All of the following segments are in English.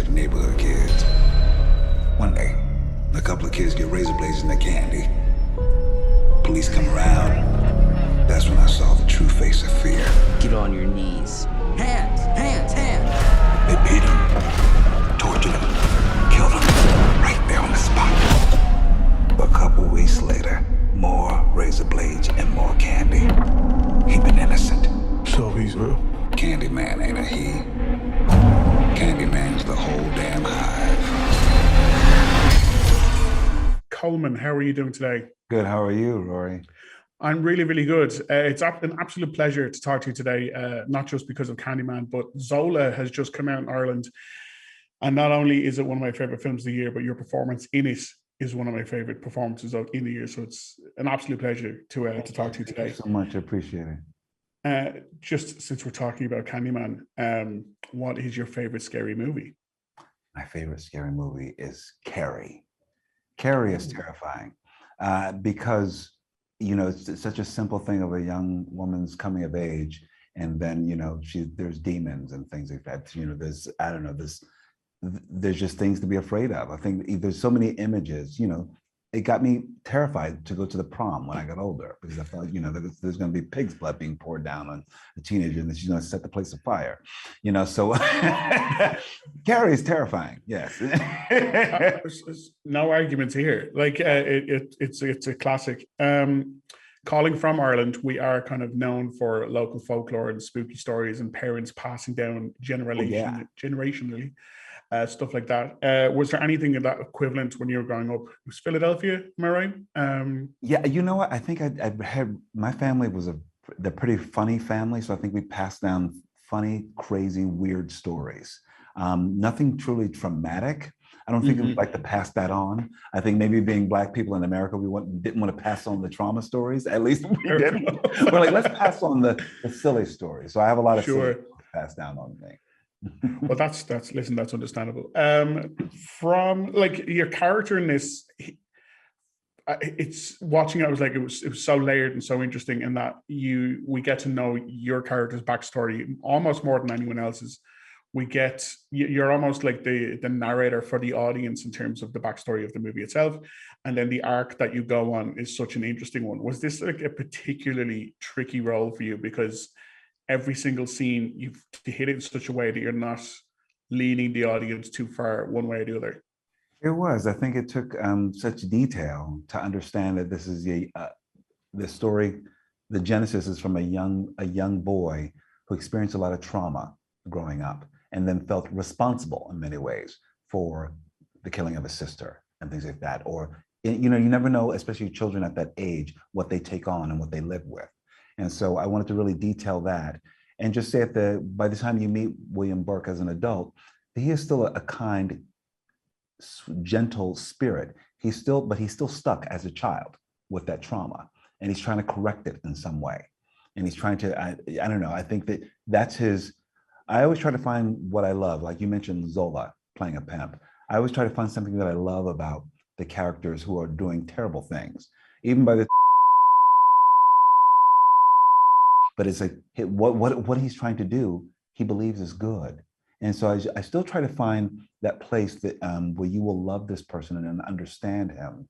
to the neighborhood kids. One day, a couple of kids get razor blades in their candy. Police come around. That's when I saw the true face of fear. Get on your knees. Hands, hands, hands. They beat him, tortured him, killed him, right there on the spot. A couple weeks later, more razor blades and more candy. He been innocent. So he's real? Candyman ain't a he. Candyman's the whole damn hive. Colman, how are you doing today? Good, how are you, Rory? I'm really, really good. It's an absolute pleasure to talk to you today, not just because of Candyman, but Zola has just come out in Ireland. And not only is it one of my favorite films of the year, but your performance in it is one of my favorite performances in the year. So it's an absolute pleasure to talk to you today. Thank you so much, I appreciate it. Just since we're talking about Candyman, what is your favorite scary movie? My favorite scary movie is Carrie. Carrie is terrifying because, you know, it's such a simple thing of a young woman's coming of age. And then, you know, there's demons and things like that. You know, there's just things to be afraid of. I think there's so many images, you know, it got me terrified to go to the prom when I got older because I thought, you know, there's going to be pig's blood being poured down on a teenager and that she's going to set the place afire, you know. So Carrie is terrifying. Yes. There's no arguments here. Like it's a classic. Calling from Ireland, we are kind of known for local folklore and spooky stories and parents passing down generationally. Stuff like that. Was there anything of that equivalent when you were growing up? It was Philadelphia, am I right? Yeah, you know what? I think I had, my family was they're pretty funny family. So I think we passed down funny, crazy, weird stories. Nothing truly traumatic. I don't think we'd like to pass that on. I think maybe being Black people in America, didn't want to pass on the trauma stories. At least we didn't. We're like, let's pass on the silly stories. So I have a lot of silly stories passed down on me. Well, that's understandable. From like your character in this, it's watching it, I was like, it was so layered and so interesting in that we get to know your character's backstory almost more than anyone else's. You're almost like the narrator for the audience in terms of the backstory of the movie itself, and then the arc that you go on is such an interesting one. Was this like a particularly tricky role for you because every single scene you've to hit it in such a way that you're not leaning the audience too far one way or the other? It was. I think it took such detail to understand that this is the story. The genesis is from a young boy who experienced a lot of trauma growing up, and then felt responsible in many ways for the killing of his sister and things like that. Or, you know, you never know, especially children at that age, what they take on and what they live with. And so I wanted to really detail that and just say by the time you meet William Burke as an adult, he is still a kind, gentle spirit. But he's still stuck as a child with that trauma, and he's trying to correct it in some way. And he's trying to, I don't know, I think that's his, I always try to find what I love. Like you mentioned Zola playing a pimp. I always try to find something that I love about the characters who are doing terrible things, even by the but it's like what he's trying to do, he believes is good. And so I still try to find that place that where you will love this person and understand him,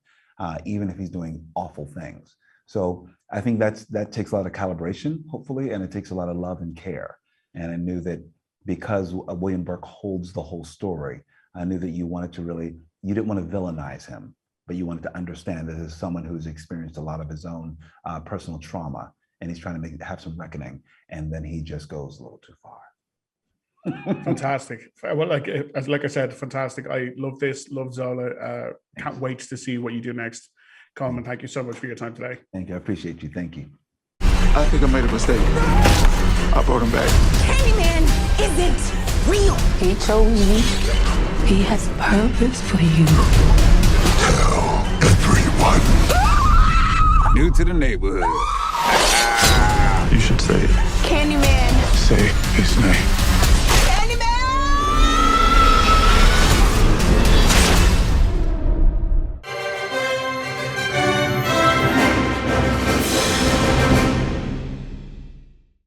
even if he's doing awful things. So I think that takes a lot of calibration, hopefully, and it takes a lot of love and care. And I knew that because William Burke holds the whole story, I knew that you didn't want to villainize him, but you wanted to understand that this is someone who's experienced a lot of his own personal trauma. And he's trying to have some reckoning, and then he just goes a little too far. Fantastic. Well, like I said, fantastic. I love this, love Zola. Can't wait to see what you do next. Colman, thank you so much for your time today. Thank you, I appreciate you, thank you. I think I made a mistake. I brought him back. Candyman isn't real. He chose you. He has purpose for you. Tell everyone. New to the neighborhood. You should say it. Candyman. Say his name.